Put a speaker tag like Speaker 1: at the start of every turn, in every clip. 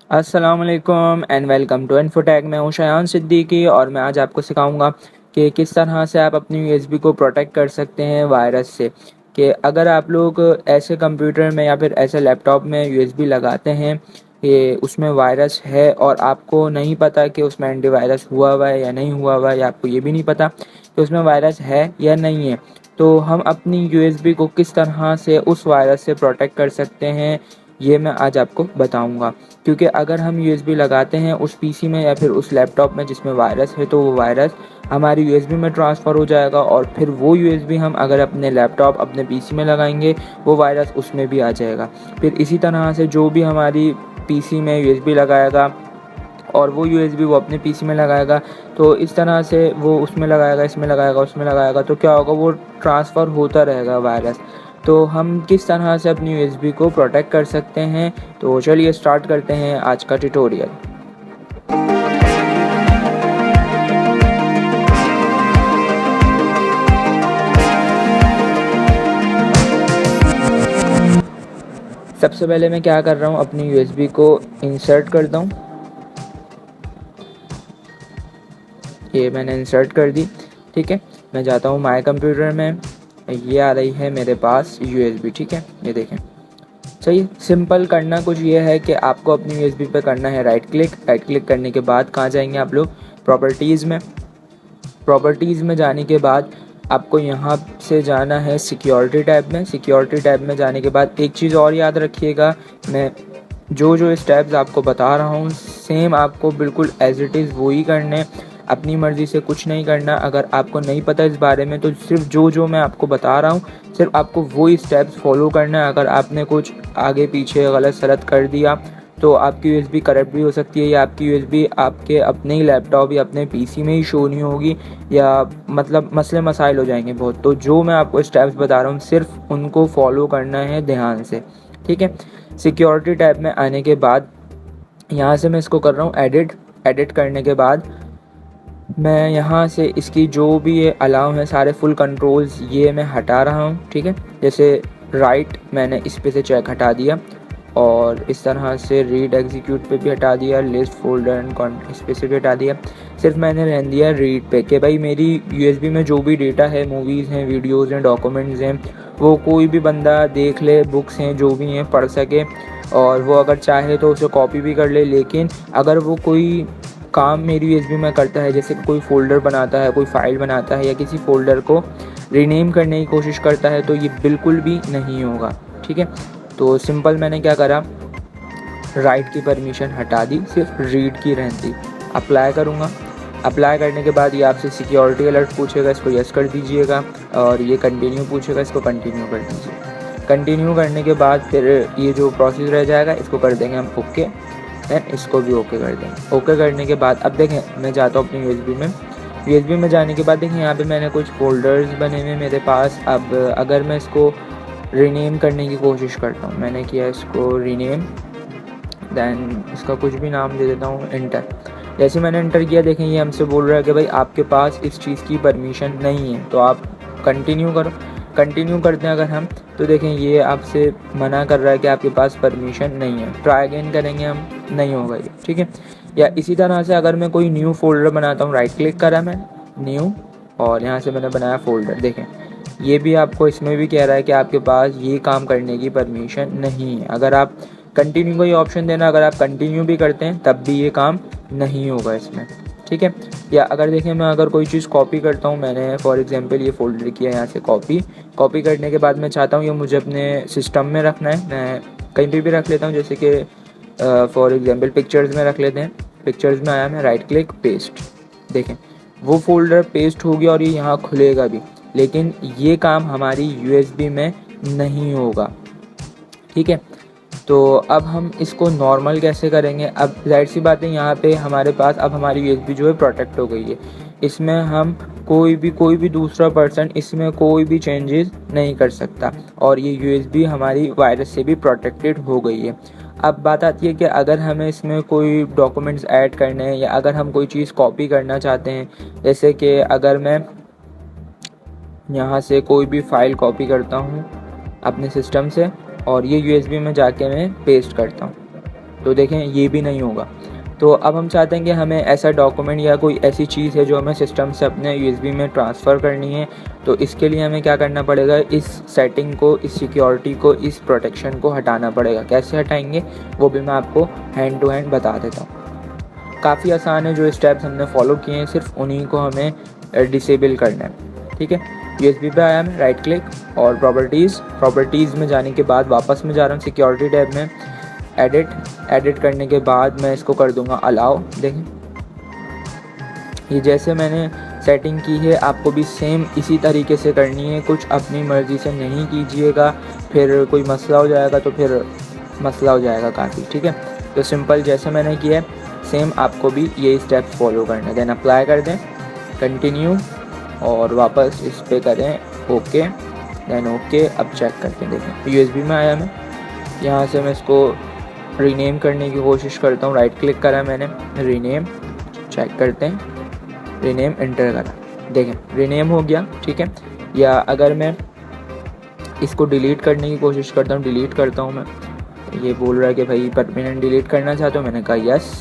Speaker 1: अस्सलाम वालेकुम and welcome to infotech. मैं हूं शायान सिद्दीकी और मैं आज आपको सिखाऊंगा कि किस तरह से आप अपनी यूएसबी को प्रोटेक्ट कर सकते हैं वायरस से। कि अगर आप लोग ऐसे कंप्यूटर में या फिर ऐसे लैपटॉप में यूएसबी लगाते हैं कि उसमें वायरस है और आपको नहीं पता कि उसमें एंटीवायरस हुआ है या नहीं हुआ है, या आपको ये भी नहीं पता कि उसमें वायरस है या नहीं है, तो हम अपनी यूएसबी को किस तरह से उस वायरस से प्रोटेक्ट कर सकते हैं, ये मैं आज आपको बताऊंगा। क्योंकि अगर हम यूएसबी लगाते हैं उस पीसी में या फिर उस लैपटॉप में जिसमें वायरस है, तो वो वायरस हमारी यूएसबी में ट्रांसफ़र हो जाएगा और फिर वो यूएसबी हम अगर अपने लैपटॉप अपने पीसी में लगाएंगे, वो वायरस उसमें भी आ जाएगा। फिर इसी तरह से जो भी हमारी पीसी में यूएसबी लगाएगा और वो यूएसबी वो अपने पीसी में लगाएगा, तो इस तरह से वो उसमें लगाएगा, इसमें लगाएगा, उसमें लगाएगा, तो क्या होगा, वो ट्रांसफ़र होता रहेगा वायरस। तो हम किस तरह से अपनी यूएसबी को प्रोटेक्ट कर सकते हैं, तो चलिए स्टार्ट करते हैं आज का ट्यूटोरियल। सबसे पहले मैं क्या कर रहा हूँ, अपनी यूएसबी को इंसर्ट करता हूँ। ये मैंने इंसर्ट कर दी। ठीक है, मैं जाता हूँ माय कंप्यूटर में। ये आ रही है मेरे पास यूएसबी। ठीक है, ये देखें। सही सिंपल करना कुछ ये है कि आपको अपनी यूएसबी पे करना है राइट क्लिक करने के बाद कहाँ जाएंगे आप लोग, प्रॉपर्टीज़ में। प्रॉपर्टीज़ में जाने के बाद आपको यहाँ से जाना है सिक्योरिटी टैब में। सिक्योरिटी टैब में जाने के बाद एक चीज़ और याद रखिएगा, मैं जो स्टेप्स आपको बता रहा हूँ सेम आपको बिल्कुल एज इट इज़ वही करने, अपनी मर्ज़ी से कुछ नहीं करना। अगर आपको नहीं पता इस बारे में तो सिर्फ जो मैं आपको बता रहा हूँ सिर्फ आपको वही स्टेप्स फॉलो करना है। अगर आपने कुछ आगे पीछे गलत सलत कर दिया तो आपकी यूएसबी करप्ट भी हो सकती है, या आपकी यूएसबी आपके अपने ही लैपटॉप या अपने पीसी में ही शो नहीं होगी, या मतलब मसले मसाइल हो जाएंगे बहुत। तो जो मैं आपको स्टेप्स बता रहा हूँ सिर्फ उनको फॉलो करना है ध्यान से। ठीक है, सिक्योरिटी टैब में आने के बाद यहाँ से मैं इसको कर रहा हूँ एडिट करने के बाद मैं यहाँ से इसकी जो भी ये अलाउ है सारे फुल कंट्रोल्स ये मैं हटा रहा हूँ। ठीक है, जैसे राइट मैंने इस पे से चेक हटा दिया और इस तरह से रीड एग्जीक्यूट पे भी हटा दिया, लिस्ट फोल्डर एंड इस पे से भी हटा दिया। सिर्फ मैंने रहने दिया रीड पे कि भाई मेरी यूएसबी में जो भी डेटा है, मूवीज़ हैं, वीडियोज़ हैं, डॉक्यूमेंट्स हैं, वो कोई भी बंदा देख ले, बुक्स हैं जो भी हैं पढ़ सके, और वो अगर चाहे तो उसे कॉपी भी कर ले। लेकिन अगर वो कोई काम मेरी यूएसबी में करता है, जैसे कोई फ़ोल्डर बनाता है, कोई फ़ाइल बनाता है, या किसी फ़ोल्डर को रीनेम करने की कोशिश करता है, तो ये बिल्कुल भी नहीं होगा। ठीक है, तो सिंपल मैंने क्या करा, राइट की परमिशन हटा दी, सिर्फ रीड की रहती। अप्लाई करूँगा। अप्लाई करने के बाद ये आपसे सिक्योरिटी अलर्ट पूछेगा, इसको यस कर दीजिएगा, और ये कंटिन्यू पूछेगा, इसको कंटिन्यू कर दीजिए। कंटिन्यू करने के बाद फिर ये जो प्रोसेस रह जाएगा इसको कर देंगे हम ओके, देन इसको भी ओके कर देंगे। ओके करने के बाद अब देखें मैं जाता हूँ अपनी यूएसबी में। यूएसबी में जाने के बाद देखें यहाँ पे मैंने कुछ फोल्डर्स बने हुए मेरे पास। अब अगर मैं इसको रीनेम करने की कोशिश करता हूँ, मैंने किया इसको रीनेम, दैन इसका कुछ भी नाम दे देता हूँ, इंटर। जैसे मैंने इंटर किया देखें ये हमसे बोल रहा है कि भाई आपके पास इस चीज़ की परमिशन नहीं है, तो आप कंटिन्यू करो। कंटिन्यू करते हैं अगर हम, तो देखें ये आपसे मना कर रहा है कि आपके पास परमिशन नहीं है। ट्राई अगेन करेंगे हम, नहीं होगा ये। ठीक है, या इसी तरह से अगर मैं कोई न्यू फोल्डर बनाता हूँ, राइट क्लिक करा मैं न्यू, और यहाँ से मैंने बनाया फ़ोल्डर। देखें ये भी आपको इसमें भी कह रहा है कि आपके पास ये काम करने की परमिशन नहीं है। अगर आप कंटिन्यू का ये ऑप्शन देना, अगर आप कंटिन्यू भी करते हैं तब भी ये काम नहीं होगा इसमें। ठीक है, या अगर देखें मैं अगर कोई चीज़ कॉपी करता हूँ, मैंने फॉर एग्जांपल ये फ़ोल्डर किया यहाँ से कॉपी करने के बाद मैं चाहता हूँ ये मुझे अपने सिस्टम में रखना है, मैं कहीं पे भी रख लेता हूँ, जैसे कि फॉर एग्जांपल पिक्चर्स में रख लेते हैं। पिक्चर्स में आया मैं, राइट क्लिक पेस्ट, देखें वो फ़ोल्डर पेस्ट हो गया और ये यहाँ खुलेगा भी, लेकिन ये काम हमारी यूएसबी में नहीं होगा। ठीक है, तो अब हम इसको नॉर्मल कैसे करेंगे। अब जाहिर सी बात है यहाँ पे हमारे पास अब हमारी यूएसबी जो है प्रोटेक्ट हो गई है। इसमें हम कोई भी दूसरा पर्सन इसमें कोई भी चेंजेस नहीं कर सकता, और ये यूएसबी हमारी वायरस से भी प्रोटेक्टेड हो गई है। अब बात आती है कि अगर हमें इसमें कोई डॉक्यूमेंट्स ऐड करने हैं, या अगर हम कोई चीज़ कॉपी करना चाहते हैं, जैसे कि अगर मैं यहाँ से कोई भी फ़ाइल कॉपी करता हूँ अपने सिस्टम से और ये यूएसबी में जाके मैं पेस्ट करता हूँ। तो देखें ये भी नहीं होगा। तो अब हम चाहते हैं कि हमें ऐसा डॉक्यूमेंट या कोई ऐसी चीज़ है जो हमें सिस्टम से अपने USB में ट्रांसफ़र करनी है। तो इसके लिए हमें क्या करना पड़ेगा, इस सेटिंग को, इस सिक्योरिटी को, इस प्रोटेक्शन को हटाना पड़ेगा। कैसे हटाएंगे वो भी मैं आपको हैंड टू हैंड बता देता हूँ। काफ़ी आसान है, जो स्टेप्स हमने फॉलो किए हैं सिर्फ उन्हीं को हमें डिसेबल करना है। ठीक है, USB पे आया मैं, राइट क्लिक और प्रॉपर्टीज़ में जाने के बाद वापस में जा रहा हूँ सिक्योरिटी टैब में, एडिट करने के बाद मैं इसको कर दूंगा अलाउ। देखें ये जैसे मैंने सेटिंग की है आपको भी सेम इसी तरीके से करनी है। कुछ अपनी मर्ज़ी से नहीं कीजिएगा, फिर कोई मसला हो जाएगा तो फिर मसला हो जाएगा काफ़ी। ठीक है, तो सिंपल जैसे मैंने किया है सेम आपको भी ये स्टेप फॉलो करना है। देन अप्लाई कर दें, कंटिन्यू और वापस इस पर करें ओके, देन ओके। अब चेक करके देखें USB में आया मैं, यहाँ से मैं इसको रीनेम करने की कोशिश करता हूँ। राइट क्लिक करा मैंने, रीनेम, चेक करते हैं, रीनेम एंटर करा, देखें रीनेम हो गया। ठीक है, या अगर मैं इसको डिलीट करने की कोशिश करता हूँ, डिलीट करता हूँ मैं, ये बोल रहा है कि भाई परमानेंट डिलीट करना चाहते हो, मैंने कहा यस,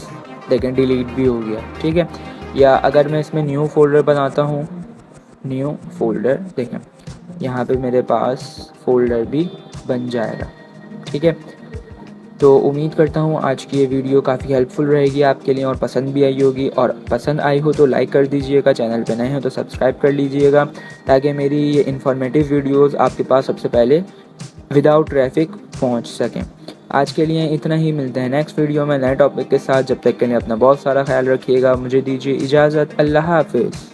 Speaker 1: देखें डिलीट भी हो गया। ठीक है, या अगर मैं इसमें न्यू फोल्डर बनाता हूँ, न्यू फोल्डर, देखें यहाँ पे मेरे पास फोल्डर भी बन जाएगा। ठीक है, तो उम्मीद करता हूँ आज की ये वीडियो काफ़ी हेल्पफुल रहेगी आपके लिए और पसंद भी आई होगी। और पसंद आई हो तो लाइक कर दीजिएगा, चैनल पे नए हो तो सब्सक्राइब कर लीजिएगा, ताकि मेरी ये इन्फॉर्मेटिव वीडियोस आपके पास सबसे पहले विदाउट ट्रैफिक पहुँच सकें। आज के लिए इतना ही, मिलते हैं नेक्स्ट वीडियो में नए टॉपिक के साथ। जब तक के लिए अपना बहुत सारा ख्याल रखिएगा। मुझे दीजिए इजाज़त, अल्लाह हाफिज़।